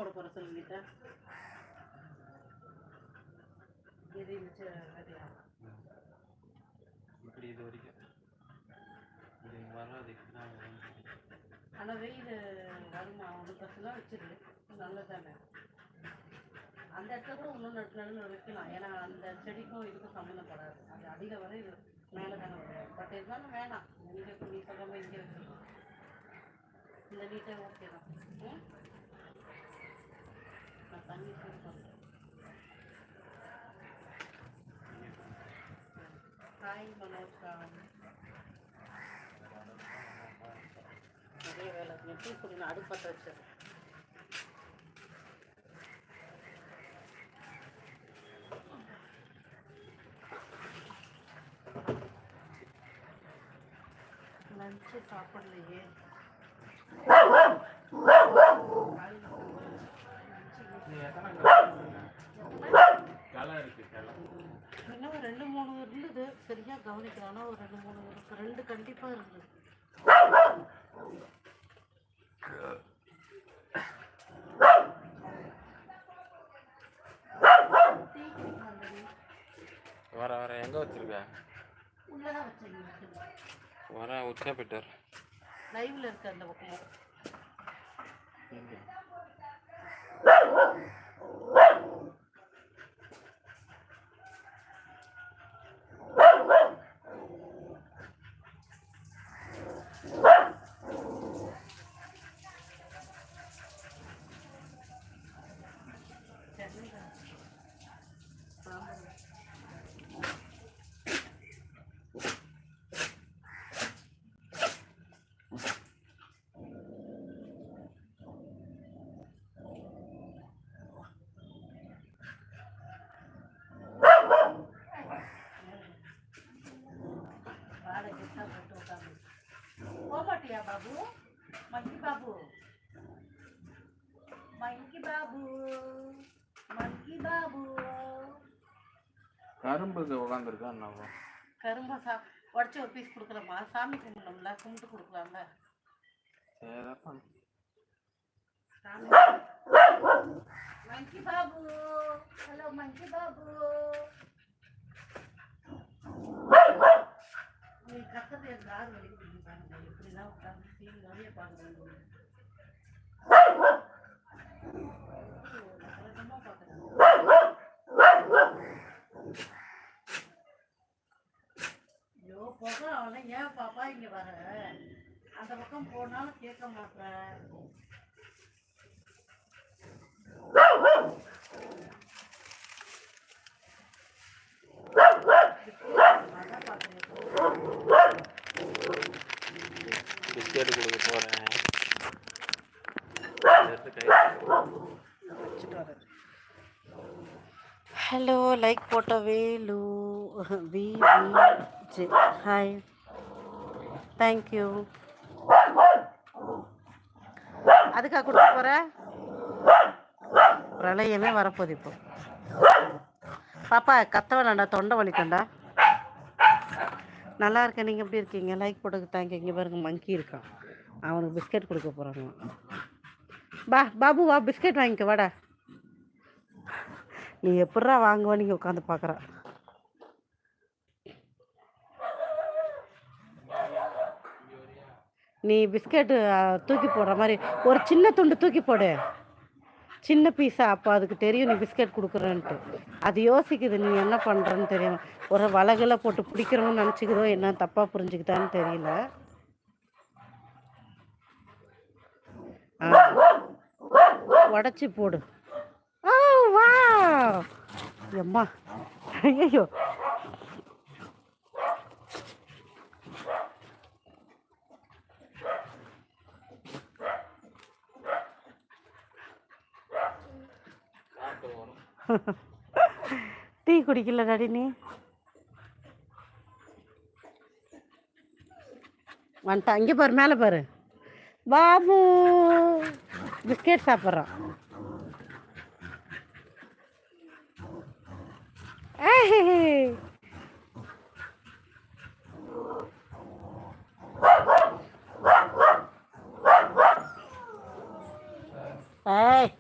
போட போகிற சொல்லிட்ட இது வேறையா இப்படி இது வரைக்கும் இது வராது. ஆனால் வெயில் வருமா ஒன்று பஸ்லாம் வச்சிரு நல்லதானே. அந்த இடத்துல கூட இன்னும் நடுவில் வைக்கலாம். ஏன்னா அந்த செடிக்கும் இதுக்கும் சம்மந்தப்படாது. அது அடியில் வர இது மேலே தானே வரும். பட் இருந்தாலும் வேணாம். இங்கே நீ சொல்கிற மாதிரி இங்கே வச்சுருக்கோம். இந்த நீட்டாக ஓகே தான். நான் தண்ணி சூடு பண்ணுறேன். ஹாய் மனோஜ்கா. நிறைய வேலை டீ குடிக்கணும். அடுப்பற்ற வச்சது லஞ்சு சாப்பிடலையே. இன்னும் 2-3 இருந்தது. சரியா கவனிக்கிறானா ஒரு 2-3 இருக்கு. 2 கண்டிப்பா இருந்தது. வர வர எங்க வச்சிருக்க? உள்ளதான் வச்சிருக்கேன். வர உச்சா போயிட்டார். லைவ்ல இருக்கு அந்த பக்கம். போமாட்டியா பாபு? மங்கி பாபு, மங்கி பாபு, மங்கி பாபு. கரும்புக்கு உட்காந்துருக்கா என்ன? கரும்பை உடச்சி ஒரு பீஸ் கொடுக்குறோமா? சாமி கும்பிடணும்ல, கும்பிட்டு கொடுக்கலாம்ல. மங்கி பாபு, ஹலோ மங்கி பாபு. நீ கத்துறது எனக்கு காது வலிக்குது பாருங்க. இப்படிலாம் உட்காந்து சீன் நிறைய பார்க்குறேன். ஐயோ போகிறோம். அவனை ஏன் பாப்பா இங்கே வர? அந்த பக்கம் போனாலும் கேட்க மாட்டேன். பிஸ்கெட் கொடுக்க போகிறேன். ஹலோ லைக் போட்ட Velu V J hi thank you. அதுக்காக கொடுக்க போகிற? பிரளயமே வரப்போகுது இப்போ. பாப்பா கத்த வேணாண்டா, தொண்டை வலிக்கண்டா. நல்லா இருக்கேன். நீங்கள் எப்படி இருக்கீங்க? லைக் போட்டதுக்கு தேங்க்யூ. இங்கே பாருங்க மங்கி இருக்கான். அவனுக்கு பிஸ்கெட் கொடுக்க போகிறாங்க. பாபு வா பிஸ்கெட் வாங்கிக்க வாடா. நீ எப்படா வாங்குவா? நீங்கள் உட்காந்து பார்க்குற. நீ பிஸ்கெட்டு தூக்கி போடுற மாதிரி ஒரு சின்ன துண்டு தூக்கி போடு, சின்ன பீஸா. அப்போ அதுக்கு தெரியும் நீ பிஸ்கெட் கொடுக்குறேன்ட்டு. அது யோசிக்குது நீ என்ன பண்ணுறன்னு தெரியும். ஒரு வலகில போட்டு பிடிக்கிறோன்னு நினச்சிக்கிறதோ என்ன தப்பாக புரிஞ்சுக்கிட்டான்னு தெரியல. உடச்சி போடு. ஓ வா எம்மா, ஐயோ டீ குடிக்கல டாடி நீ? வந்துட்டா. இங்கே பாரு, மேலே பாரு. பாபு பிஸ்கெட் சாப்பிட்றான். ஏய்